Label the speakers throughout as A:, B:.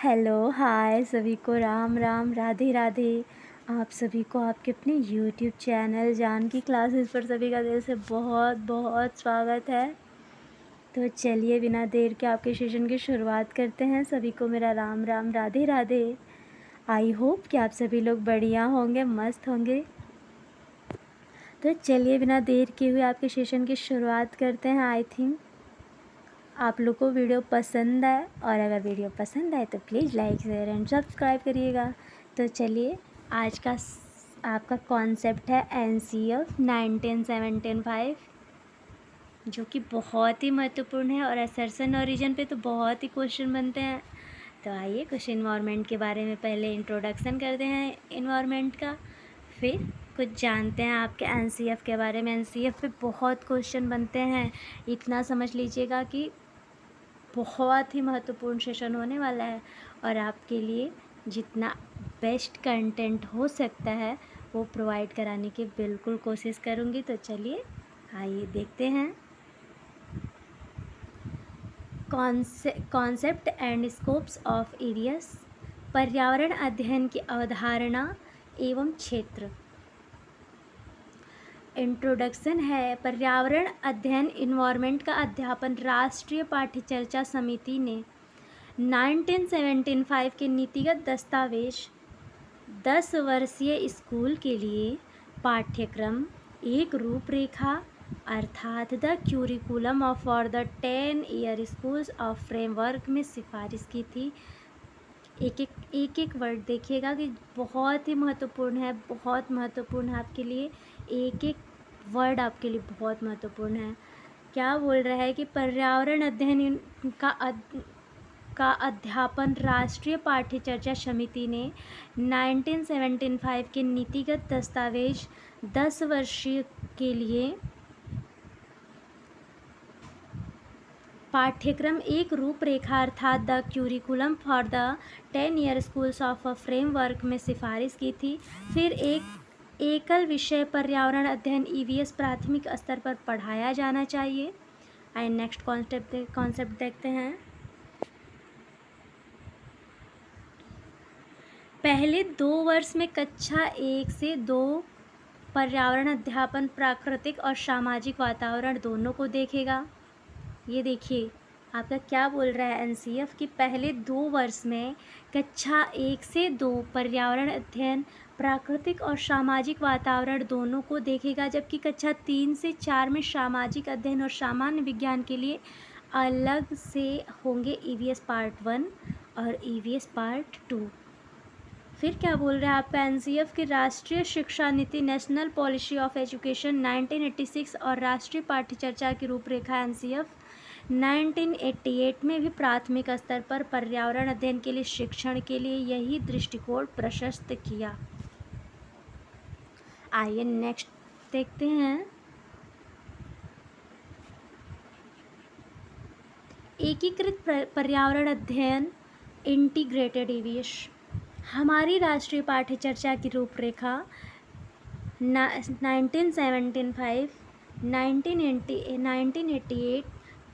A: Hello, हाय सभी को राम राम, राधे राधे। आप सभी को आपके अपने यूट्यूब चैनल जानकी क्लासेस पर सभी का दिल से बहुत बहुत स्वागत है। तो चलिए बिना देर के आपके सेशन की शुरुआत करते हैं। सभी को मेरा राम राम, राधे राधे। आई होप कि आप सभी लोग बढ़िया होंगे, मस्त होंगे। तो चलिए बिना देर किए हुए आपके सेशन की शुरुआत करते हैं। आई थिंक आप लोग को वीडियो पसंद आए, और अगर वीडियो पसंद आए तो please like share and subscribe करिएगा। तो चलिए आज का आपका कॉन्सेप्ट है एनसीएफ 1975, जो कि बहुत ही महत्वपूर्ण है और असर्शन और रीजन पे तो बहुत ही क्वेश्चन बनते हैं। तो आइए कुछ इन्वायरमेंट के बारे में पहले इंट्रोडक्शन करते हैं इन्वायरमेंट का, फिर कुछ जानते हैं आपके एनसीएफ के बारे में। एनसीएफ पे बहुत क्वेश्चन बनते हैं, इतना समझ लीजिएगा कि बहुत ही महत्वपूर्ण सेशन होने वाला है, और आपके लिए जितना बेस्ट कंटेंट हो सकता है वो प्रोवाइड कराने की बिल्कुल कोशिश करूँगी। तो चलिए आइए देखते हैं concept and scopes of areas. पर्यावरण अध्ययन की अवधारणा एवं क्षेत्र। इंट्रोडक्शन है। पर्यावरण अध्ययन इन्वायरमेंट का अध्यापन राष्ट्रीय पाठ्यचर्या समिति ने 1975 के नीतिगत दस्तावेज 10 वर्षीय स्कूल के लिए पाठ्यक्रम एक रूपरेखा अर्थात the curriculum of for the 10 year schools of framework में सिफारिश की थी। एक वर्ड देखिएगा कि बहुत ही महत्वपूर्ण है, बहुत महत्वपूर्ण है आपके लिए। एक एक वर्ड आपके लिए बहुत महत्वपूर्ण है। क्या बोल रहा है कि पर्यावरण अध्ययन का अध्यापन राष्ट्रीय पाठ्यचर्या समिति ने 1975 के नीतिगत दस्तावेज 10 वर्षीय के लिए पाठ्यक्रम एक रूपरेखा अर्थात the curriculum for the 10 year schools of a framework में सिफारिश की थी। फिर एक एकल विषय पर्यावरण अध्ययन ईवीएस प्राथमिक स्तर पर पढ़ाया जाना चाहिए। आइए नेक्स्ट कॉन्सेप्ट देखते हैं। पहले 2 वर्ष में कक्षा 1 से 2 पर्यावरण अध्यापन प्राकृतिक और सामाजिक वातावरण दोनों को देखेगा। ये देखिए आपका क्या बोल रहा है एनसीएफ कि पहले 2 वर्ष में कक्षा 1 से 2 पर्यावरण अध्ययन प्राकृतिक और सामाजिक वातावरण दोनों को देखेगा, जबकि कक्षा 3 से 4 में सामाजिक अध्ययन और सामान्य विज्ञान के लिए अलग से होंगे ईवीएस पार्ट 1 और ईवीएस पार्ट 2। फिर क्या बोल रहा है आपका एनसीएफ की राष्ट्रीय शिक्षा नीति नेशनल पॉलिसी ऑफ एजुकेशन 1986 और राष्ट्रीय पाठ्यचर्या की रूपरेखा एनसीएफ 1988 में भी प्राथमिक स्तर पर पर्यावरण अध्ययन के लिए शिक्षण के लिए यही दृष्टिकोण प्रशस्त किया। आइए नेक्स्ट देखते हैं। एकीकृत पर्यावरण अध्ययन इंटीग्रेटेड ईवीएस। हमारी राष्ट्रीय पाठ्यचर्या की रूपरेखा 1975, 1988,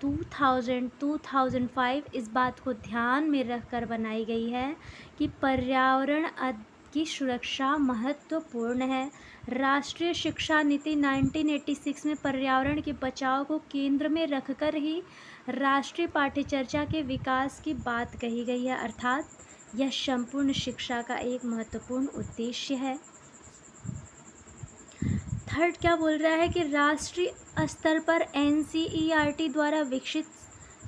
A: 2000, 2005 इस बात को ध्यान में रखकर बनाई गई है कि पर्यावरण की सुरक्षा महत्वपूर्ण है। राष्ट्रीय शिक्षा नीति 1986 में पर्यावरण के बचाव को केंद्र में रखकर ही राष्ट्रीय पाठ्यचर्या के विकास की बात कही गई है, अर्थात यह संपूर्ण शिक्षा का एक महत्वपूर्ण उद्देश्य है। थर्ड क्या बोल रहा है कि राष्ट्रीय स्तर पर एनसीईआरटी द्वारा विकसित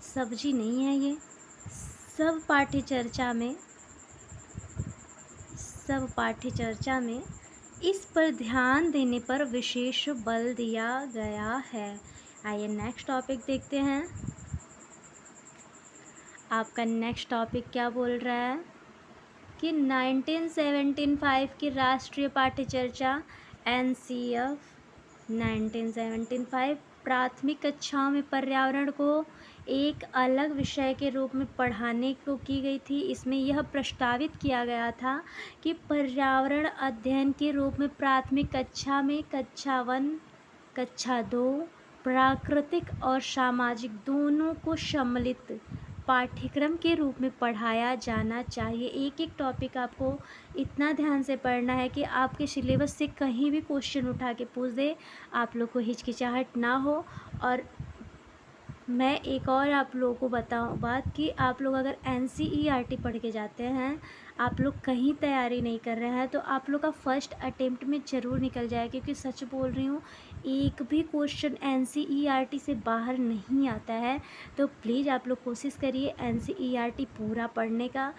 A: सब्जी नहीं है ये, सब पाठ्यचर्या में इस पर ध्यान देने पर विशेष बल दिया गया है। आइए नेक्स्ट टॉपिक देखते हैं। आपका नेक्स्ट टॉपिक क्या बोल रहा है कि 1975 की राष्ट्रीय पाठ्यचर्या एनसीएफ 1975 प्राथमिक कक्षाओं में पर्यावरण को एक अलग विषय के रूप में पढ़ाने को की गई थी। इसमें यह प्रस्तावित किया गया था कि पर्यावरण अध्ययन के रूप में प्राथमिक कक्षा में कक्षा 1, कक्षा 2 प्राकृतिक और सामाजिक दोनों को सम्मिलित पाठ्यक्रम के रूप में पढ़ाया जाना चाहिए। एक एक टॉपिक आपको इतना ध्यान से पढ़ना है कि आपके सिलेबस से कहीं भी क्वेश्चन उठा के पूछ दे, आप लोग को हिचकिचाहट ना हो। और मैं एक और आप लोगों को बताऊं बात कि आप लोग अगर NCERT पढ़ के जाते हैं, आप लोग कहीं तैयारी नहीं कर रहे हैं, तो आप लोग का फर्स्ट अटेम्प्ट में ज़रूर निकल जाए, क्योंकि सच बोल रही हूँ, एक भी क्वेश्चन NCERT से बाहर नहीं आता है। तो प्लीज़ आप लोग कोशिश करिए NCERT पूरा पढ़ने का।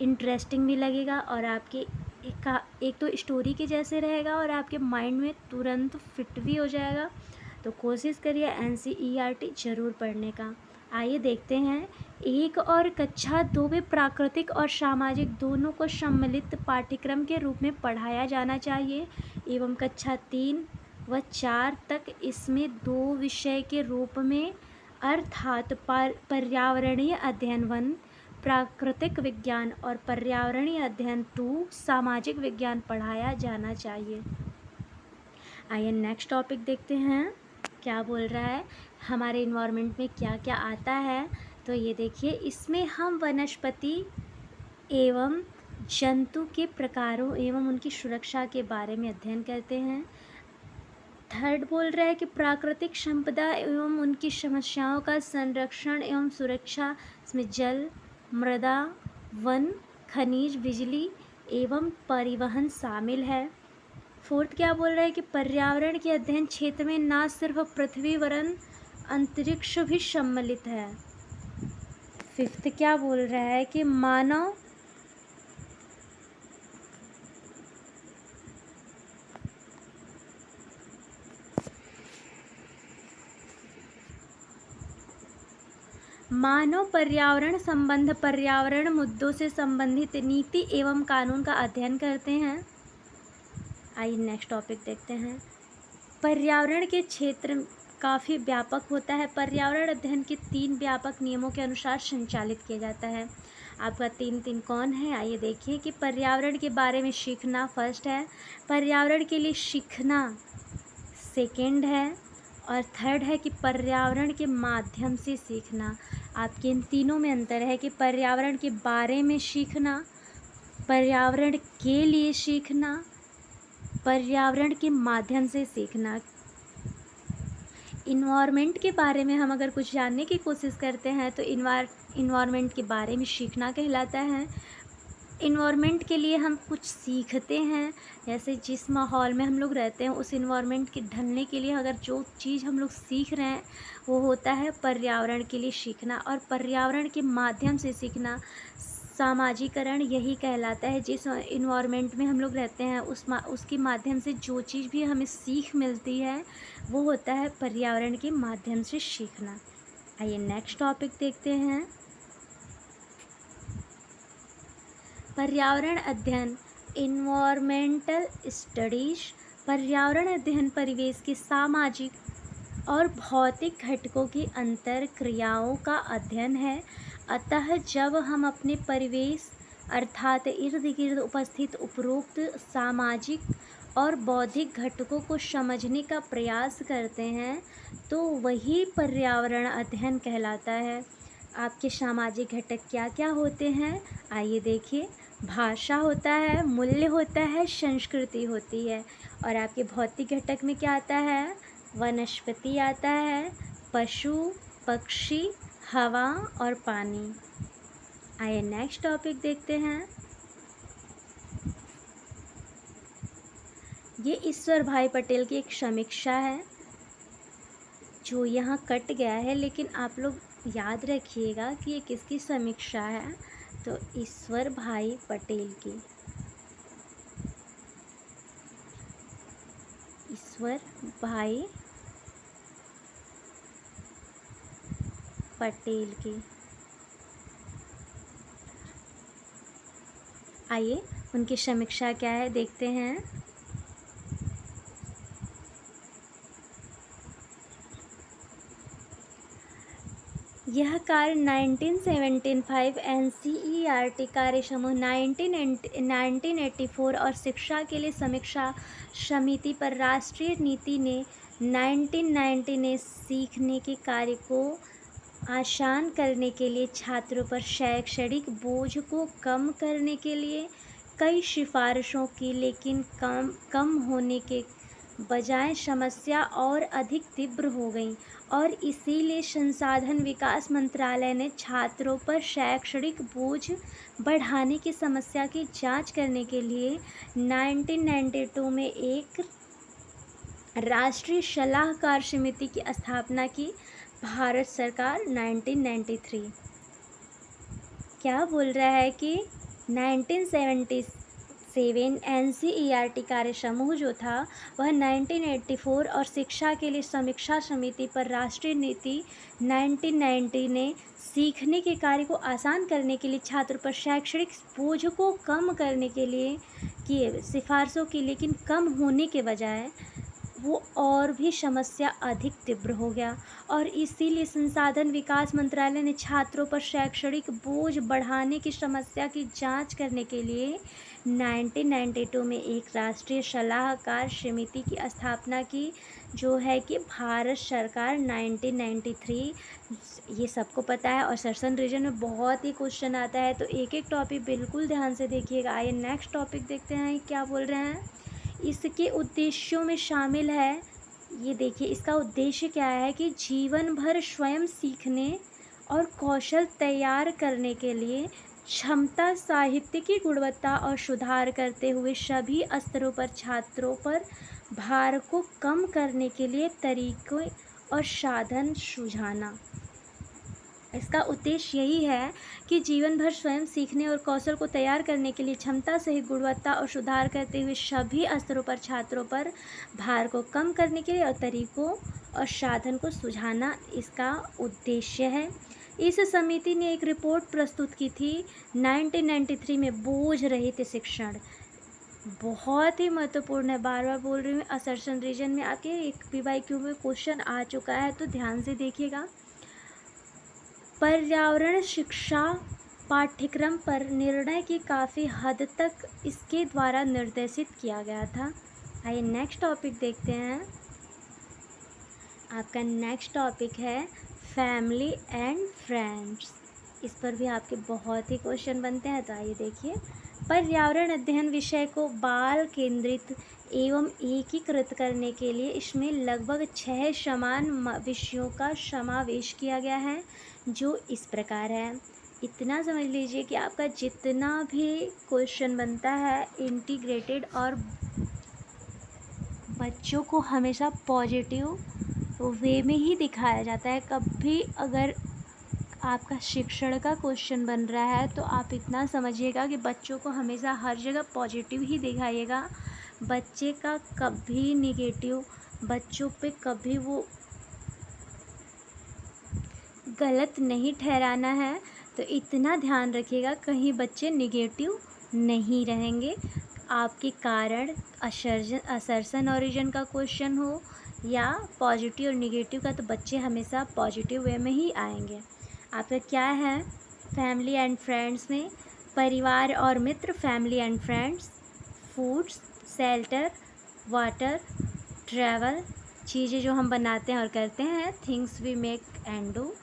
A: इंटरेस्टिंग भी लगेगा और आपके एक तो स्टोरी के जैसे रहेगा और आपके माइंड में तुरंत फिट भी हो जाएगा। तो कोशिश करिए NCERT ज़रूर पढ़ने का। आइए देखते हैं, 1 और कक्षा 2 में प्राकृतिक और सामाजिक दोनों को सम्मिलित पाठ्यक्रम के रूप में पढ़ाया जाना चाहिए एवं कक्षा 3 व 4 तक इसमें 2 विषय के रूप में अर्थात पर्यावरणीय अध्ययन 1 प्राकृतिक विज्ञान और पर्यावरणीय अध्ययन 2 सामाजिक विज्ञान पढ़ाया जाना चाहिए। आइए नेक्स्ट टॉपिक देखते हैं क्या बोल रहा है, हमारे इन्वायरमेंट में क्या क्या आता है। तो ये देखिए, इसमें हम वनस्पति एवं जंतु के प्रकारों एवं उनकी सुरक्षा के बारे में अध्ययन करते हैं। थर्ड बोल रहा है कि प्राकृतिक संपदा एवं उनकी समस्याओं का संरक्षण एवं सुरक्षा, इसमें जल, मृदा, वन, खनिज, बिजली एवं परिवहन शामिल है। फोर्थ क्या बोल रहा है कि पर्यावरण के अध्ययन क्षेत्र में न सिर्फ पृथ्वी वरन अंतरिक्ष भी सम्मिलित है। फिफ्थ क्या बोल रहा है कि मानव पर्यावरण संबंध पर्यावरण मुद्दों से संबंधित नीति एवं कानून का अध्ययन करते हैं। आइए नेक्स्ट टॉपिक देखते हैं। पर्यावरण के क्षेत्र काफ़ी व्यापक होता है। पर्यावरण अध्ययन के 3 व्यापक नियमों के अनुसार संचालित किया जाता है। आपका 3 कौन है, आइए देखिए कि पर्यावरण के बारे में सीखना फर्स्ट है, पर्यावरण के लिए सीखना सेकंड है, और थर्ड है कि पर्यावरण के माध्यम से सीखना। आपके इन तीनों में अंतर है कि पर्यावरण के बारे में सीखना, पर्यावरण के लिए सीखना, पर्यावरण के माध्यम से सीखना। इन्वायरमेंट के बारे में हम अगर कुछ जानने की कोशिश करते हैं तो इन्वायरमेंट के बारे में सीखना कहलाता है। इन्वायरमेंट के लिए हम कुछ सीखते हैं, जैसे जिस माहौल में हम लोग रहते हैं उस इन्वायरमेंट के ढलने के लिए अगर जो चीज़ हम लोग सीख रहे हैं वो होता है पर्यावरण के लिए सीखना। और पर्यावरण के माध्यम से सीखना, सामाजिकरण यही कहलाता है। जिस इन्वायरमेंट में हम लोग रहते हैं उसके माध्यम से जो चीज़ भी हमें सीख मिलती है वो होता है पर्यावरण के माध्यम से सीखना। आइए नेक्स्ट टॉपिक देखते हैं। पर्यावरण अध्ययन इन्वायरमेंटल स्टडीज। पर्यावरण अध्ययन परिवेश के सामाजिक और भौतिक घटकों की अंतर क्रियाओं का अध्ययन है। अतः जब हम अपने परिवेश अर्थात इर्द गिर्द उपस्थित उपरोक्त सामाजिक और बौद्धिक घटकों को समझने का प्रयास करते हैं तो वही पर्यावरण अध्ययन कहलाता है। आपके सामाजिक घटक क्या क्या होते हैं, आइए देखिए। भाषा होता है, मूल्य होता है, संस्कृति होती है। और आपके भौतिक घटक में क्या आता है, वनस्पति आता है, पशु पक्षी, हवा और पानी। आइए नेक्स्ट टॉपिक देखते हैं। ये ईश्वर भाई पटेल की एक समीक्षा है जो यहाँ कट गया है, लेकिन आप लोग याद रखिएगा कि ये किसकी समीक्षा है, तो ईश्वर भाई पटेल की। ईश्वर भाई पटेल की। आइए उनकी समीक्षा क्या है देखते हैं। यह कार्य 1975 NCERT कार्य समूह 1984 और शिक्षा के लिए समीक्षा समिति पर राष्ट्रीय नीति ने 1990 ने सीखने के कार्य को आसान करने के लिए छात्रों पर शैक्षणिक बोझ को कम करने के लिए कई सिफारिशों की, लेकिन कम कम होने के बजाय समस्या और अधिक तीव्र हो गई और इसीलिए संसाधन विकास मंत्रालय ने छात्रों पर शैक्षणिक बोझ बढ़ाने की समस्या की जांच करने के लिए 1992 में एक राष्ट्रीय सलाहकार समिति की स्थापना की। भारत सरकार 1993 क्या बोल रहा है कि 1977 एनसीईआरटी कार्य समूह जो था वह 1984 और शिक्षा के लिए समीक्षा समिति पर राष्ट्रीय नीति 1990 ने सीखने के कार्य को आसान करने के लिए छात्रों पर शैक्षणिक बोझ को कम करने के लिए किए सिफारिशों की, लेकिन कम होने के बजाय वो और भी समस्या अधिक तीव्र हो गया और इसीलिए संसाधन विकास मंत्रालय ने छात्रों पर शैक्षणिक बोझ बढ़ाने की समस्या की जांच करने के लिए 1992 में एक राष्ट्रीय सलाहकार समिति की स्थापना की, जो है कि भारत सरकार 1993। ये सबको पता है और सेशन रीजन में बहुत ही क्वेश्चन आता है, तो एक एक टॉपिक बिल्कुल ध्यान से देखिएगा। आइए नेक्स्ट टॉपिक देखते हैं क्या बोल रहे हैं। इसके उद्देश्यों में शामिल है, ये देखिए इसका उद्देश्य क्या है कि जीवन भर स्वयं सीखने और कौशल तैयार करने के लिए क्षमता, साहित्य की गुणवत्ता और सुधार करते हुए सभी स्तरों पर छात्रों पर भार को कम करने के लिए तरीकों और साधन सुझाना। इसका उद्देश्य यही है कि जीवन भर स्वयं सीखने और कौशल को तैयार करने के लिए क्षमता सहित गुणवत्ता और सुधार करते हुए सभी स्तरों पर छात्रों पर भार को कम करने के लिए और तरीकों और साधन को सुझाना इसका उद्देश्य है। इस समिति ने एक रिपोर्ट प्रस्तुत की थी 1993 में, बोझ रहित शिक्षण। बहुत ही महत्वपूर्ण है, बार बार बोल रही हूँ। असर्शन रीजन में आके एक PYQ में क्वेश्चन आ चुका है, तो ध्यान से देखिएगा। पर्यावरण शिक्षा पाठ्यक्रम पर निर्णय की काफ़ी हद तक इसके द्वारा निर्देशित किया गया था। आइए नेक्स्ट टॉपिक देखते हैं। आपका नेक्स्ट टॉपिक है फैमिली एंड फ्रेंड्स। इस पर भी आपके बहुत ही क्वेश्चन बनते हैं, तो आइए देखिए। पर्यावरण अध्ययन विषय को बाल केंद्रित एवं एकीकृत करने के लिए इसमें लगभग 6 समान विषयों का समावेश किया गया है, जो इस प्रकार है। इतना समझ लीजिए कि आपका जितना भी क्वेश्चन बनता है इंटीग्रेटेड और बच्चों को हमेशा पॉजिटिव वे में ही दिखाया जाता है। कभी अगर आपका शिक्षण का क्वेश्चन बन रहा है तो आप इतना समझिएगा कि बच्चों को हमेशा हर जगह पॉजिटिव ही दिखाइएगा। बच्चे का कभी निगेटिव, बच्चों पे कभी वो गलत नहीं ठहराना है, तो इतना ध्यान रखिएगा कहीं बच्चे निगेटिव नहीं रहेंगे। आपके कारण असर्शन ओरिजिन का क्वेश्चन हो या पॉजिटिव और निगेटिव का, तो बच्चे हमेशा पॉजिटिव वे में ही आएंगे। आपका क्या है फैमिली एंड फ्रेंड्स में? परिवार और मित्र, family and friends, foods, shelter, water, travel, चीज़ें जो हम बनाते हैं और करते हैं, things we make and do.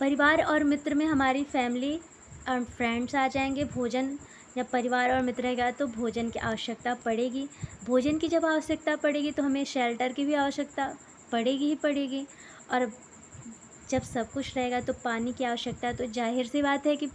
A: परिवार और मित्र में हमारी फैमिली और फ्रेंड्स आ जाएंगे। भोजन, जब परिवार और मित्र रहेगा तो भोजन की आवश्यकता पड़ेगी। भोजन की जब आवश्यकता पड़ेगी तो हमें शेल्टर की भी आवश्यकता पड़ेगी ही पड़ेगी। और जब सब कुछ रहेगा तो पानी की आवश्यकता तो जाहिर सी बात है कि,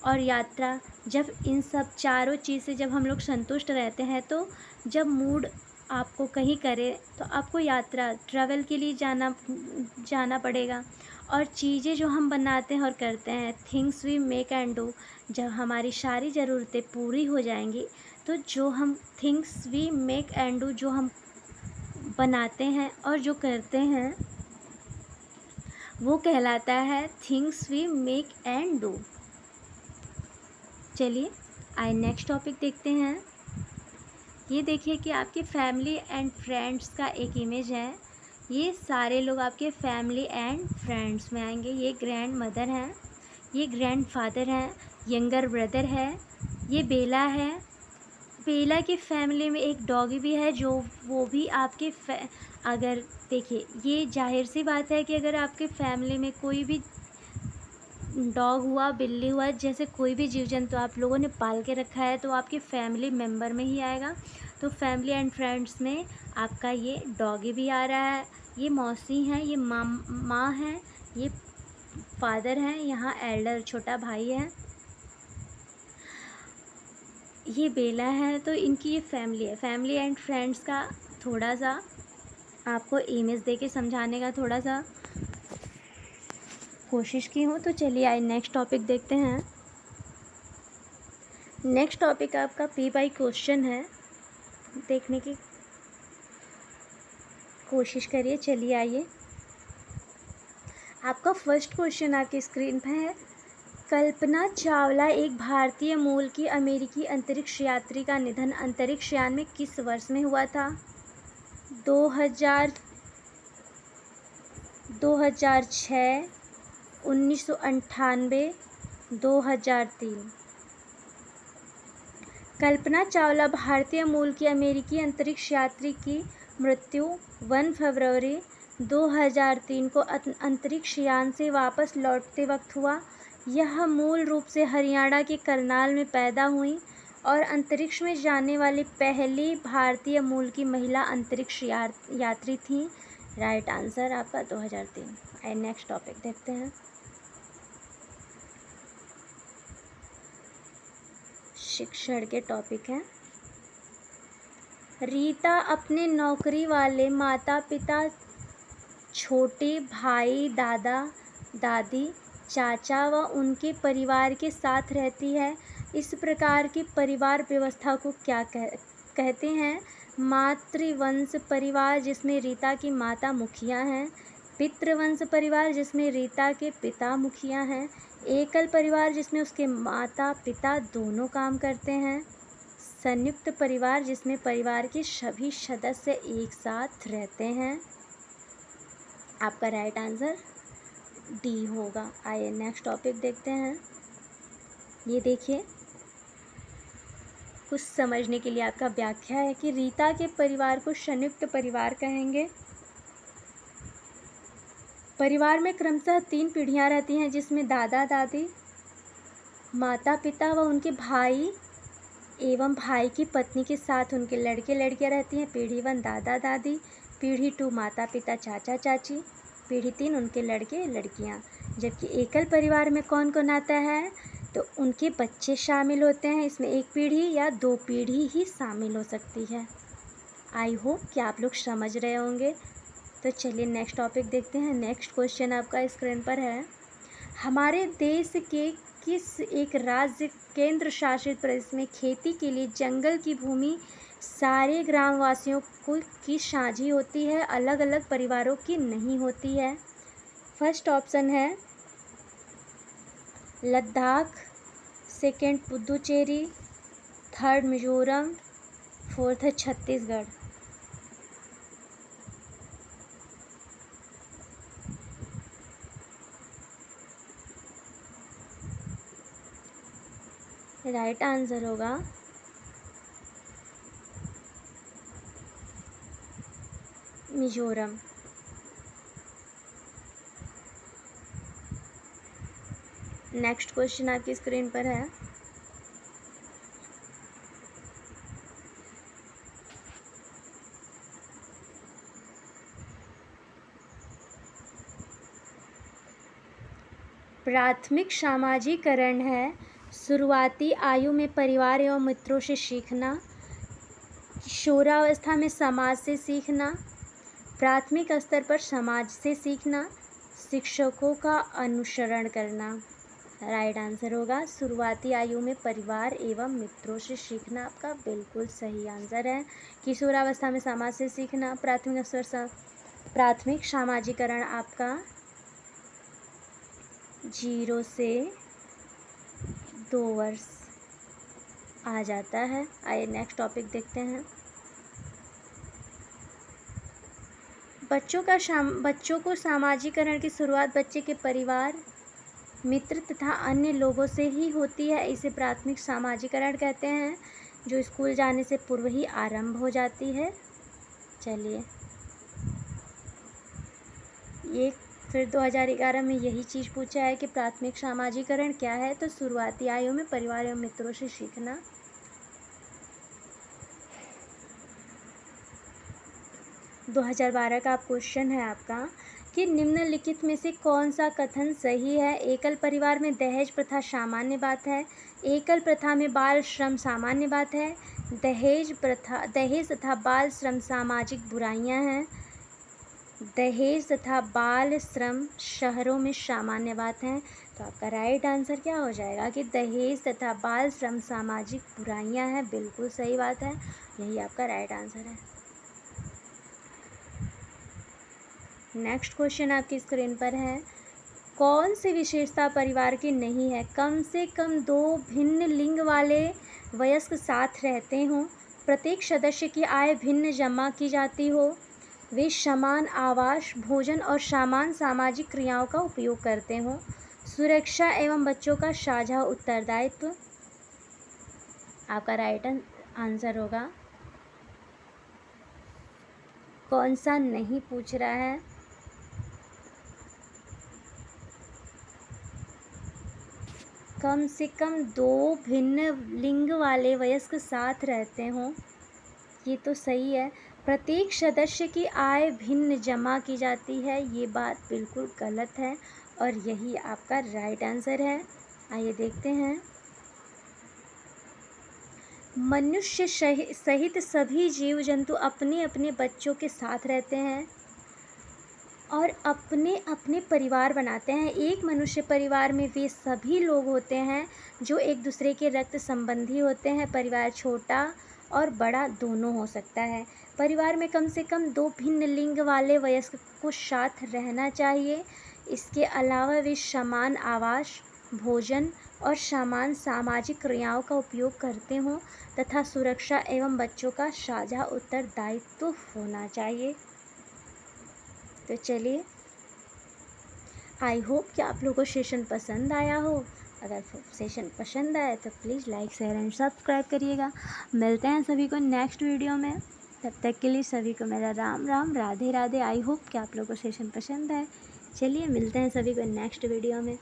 A: और यात्रा, जब इन सब चारों चीज़ से जब हम लोग संतुष्ट रहते हैं, तो जब मूड आपको कहीं करे तो आपको यात्रा, ट्रैवल के लिए जाना पड़ेगा। और चीज़ें जो हम बनाते हैं और करते हैं, things we make and do, जब हमारी सारी ज़रूरतें पूरी हो जाएंगी तो जो हम things we make and do, जो हम बनाते हैं और जो करते हैं, वो कहलाता है things we make and do. चलिए आइए नेक्स्ट टॉपिक देखते हैं। ये देखिए कि आपकी फैमिली एंड फ्रेंड्स का एक इमेज है। ये सारे लोग आपके फैमिली एंड फ्रेंड्स में आएंगे। ये ग्रैंड मदर हैं, ये ग्रैंड फादर हैं, यंगर ब्रदर है, ये बेला है। बेला की फैमिली में एक डॉगी भी है, जो वो भी आपके अगर देखिए, ये जाहिर सी बात है कि अगर आपके फैमिली में कोई भी डॉग हुआ, बिल्ली हुआ, जैसे कोई भी जीव जंतु आप लोगों ने पाल के रखा है, तो आपके फैमिली मेम्बर में ही आएगा। तो फैमिली एंड फ्रेंड्स में आपका ये डॉगी भी आ रहा है। ये मौसी हैं, ये माँ हैं, ये फादर हैं, यहाँ एल्डर छोटा भाई है, ये बेला है। तो इनकी ये फैमिली है। फैमिली एंड फ्रेंड्स का थोड़ा सा आपको इमेज दे के समझाने का थोड़ा सा कोशिश की हूँ। तो चलिए आइए नेक्स्ट टॉपिक देखते हैं। नेक्स्ट टॉपिक आपका P/BY क्वेश्चन है, देखने की कोशिश करिए। चलिए आइए, आपका फर्स्ट क्वेश्चन आपकी स्क्रीन पे है। कल्पना चावला एक भारतीय मूल की अमेरिकी अंतरिक्ष यात्री का निधन अंतरिक्ष यान में किस वर्ष में हुआ था? 2006, 1998, 2003। कल्पना चावला भारतीय मूल की अमेरिकी अंतरिक्ष यात्री की मृत्यु 1 फरवरी 2003 को अंतरिक्ष यान से वापस लौटते वक्त हुआ। यह मूल रूप से हरियाणा के करनाल में पैदा हुई और अंतरिक्ष में जाने वाली पहली भारतीय मूल की महिला अंतरिक्ष यात्री थीं। राइट आंसर आपका 2003। आइए नेक्स्ट टॉपिक देखते हैं। शिक्षण के टॉपिक हैं। रीता अपने नौकरी वाले माता पिता, छोटे भाई, दादा दादी, चाचा व उनके परिवार के साथ रहती है। इस प्रकार की परिवार व्यवस्था को क्या कहते हैं? मातृवंश परिवार, जिसमें रीता की माता मुखिया हैं। पितृवंश परिवार, जिसमें रीता के पिता मुखिया हैं। एकल परिवार, जिसमें उसके माता पिता दोनों काम करते हैं। संयुक्त परिवार, जिसमें परिवार के सभी सदस्य एक साथ रहते हैं। आपका राइट आंसर डी होगा। आइए नेक्स्ट टॉपिक देखते हैं। ये देखिए, कुछ समझने के लिए आपका व्याख्या है कि रीता के परिवार को संयुक्त परिवार कहेंगे। परिवार में क्रमशः 3 पीढ़ियाँ रहती हैं, जिसमें दादा दादी, माता पिता व उनके भाई एवं भाई की पत्नी के साथ उनके लड़के लड़कियाँ रहती हैं। पीढ़ी 1 दादा दादी, पीढ़ी 2 माता पिता चाचा चाची, पीढ़ी 3 उनके लड़के लड़कियाँ। जबकि एकल परिवार में कौन कौन आता है? तो उनके बच्चे शामिल होते हैं। इसमें 1 पीढ़ी या 2 पीढ़ी ही शामिल हो सकती है। आई होप कि आप लोग समझ रहे होंगे। तो चलिए नेक्स्ट टॉपिक देखते हैं। नेक्स्ट क्वेश्चन आपका स्क्रीन पर है। हमारे देश के किस एक राज्य केंद्र शासित प्रदेश में खेती के लिए जंगल की भूमि सारे ग्रामवासियों की साझी होती है, अलग अलग परिवारों की नहीं होती है? फर्स्ट ऑप्शन है Ladakh, second Puducherry, third Mizoram, fourth है छत्तीसगढ़। राइट आंसर होगा मिजोरम। नेक्स्ट क्वेश्चन आपकी स्क्रीन पर है। प्राथमिक सामाजिकरण है शुरुआती आयु में परिवार एवं मित्रों से सीखना, किशोरावस्था में समाज से सीखना, प्राथमिक स्तर पर समाज से सीखना, शिक्षकों का अनुसरण करना। राइट आंसर होगा शुरुआती आयु में परिवार एवं मित्रों से सीखना। आपका बिल्कुल सही आंसर है। किशोरावस्था में समाज से सीखना, प्राथमिक सामाजिकरण आपका 0 से 2 वर्ष आ जाता है। आइए नेक्स्ट टॉपिक देखते हैं। बच्चों को सामाजिकरण की शुरुआत बच्चे के परिवार, मित्र तथा अन्य लोगों से ही होती है। इसे प्राथमिक सामाजिकरण कहते हैं। जो स्कूल जाने से पूर्व ही आरंभ हो जाती है। चलिए, ये फिर 2011 में यही चीज़ पूछा है कि प्राथमिक सामाजिकरण क्या है, तो शुरुआती आयु में परिवार एवं मित्रों से सीखना। 2012 का क्वेश्चन है आपका कि निम्नलिखित में से कौन सा कथन सही है। एकल परिवार में दहेज प्रथा सामान्य बात है। एकल प्रथा में बाल श्रम सामान्य बात है। दहेज तथा बाल श्रम सामाजिक बुराइयां हैं। दहेज तथा बाल श्रम शहरों में सामान्य बात है। तो आपका राइट आंसर क्या हो जाएगा कि दहेज तथा बाल श्रम सामाजिक बुराइयां हैं। बिल्कुल सही बात है, यही आपका राइट आंसर है। नेक्स्ट क्वेश्चन आपकी स्क्रीन पर है, कौन सी विशेषता परिवार की नहीं है। कम से कम 2 भिन्न लिंग वाले वयस्क साथ रहते हों, प्रत्येक सदस्य की आय भिन्न जमा की जाती हो, वे समान आवास, भोजन और समान सामाजिक क्रियाओं का उपयोग करते हों, सुरक्षा एवं बच्चों का साझा उत्तरदायित्व। आपका राइट आंसर होगा, कौन सा नहीं पूछ रहा है। कम से कम 2 भिन्न लिंग वाले वयस्क साथ रहते हों, ये तो सही है। प्रत्येक सदस्य की आय भिन्न जमा की जाती है, ये बात बिल्कुल गलत है और यही आपका राइट आंसर है। आइए देखते हैं, मनुष्य सहित सभी जीव जंतु अपने अपने बच्चों के साथ रहते हैं और अपने अपने परिवार बनाते हैं। एक मनुष्य परिवार में वे सभी लोग होते हैं जो एक दूसरे के रक्त संबंधी होते हैं। परिवार छोटा और बड़ा दोनों हो सकता है। परिवार में कम से कम 2 भिन्न लिंग वाले वयस्क को साथ रहना चाहिए। इसके अलावा वे समान आवास, भोजन और समान सामाजिक क्रियाओं का उपयोग करते हों तथा सुरक्षा एवं बच्चों का साझा उत्तरदायित्व होना चाहिए। तो चलिए, आई होप कि आप लोगों को सेशन पसंद आया हो। अगर सेशन पसंद आए तो please like, share and subscribe करिएगा। मिलते हैं सभी को नेक्स्ट वीडियो में, तब तक के लिए सभी को मेरा राम राम, राधे राधे। आई होप कि आप लोगों को सेशन पसंद आए। चलिए, मिलते हैं सभी को नेक्स्ट वीडियो में।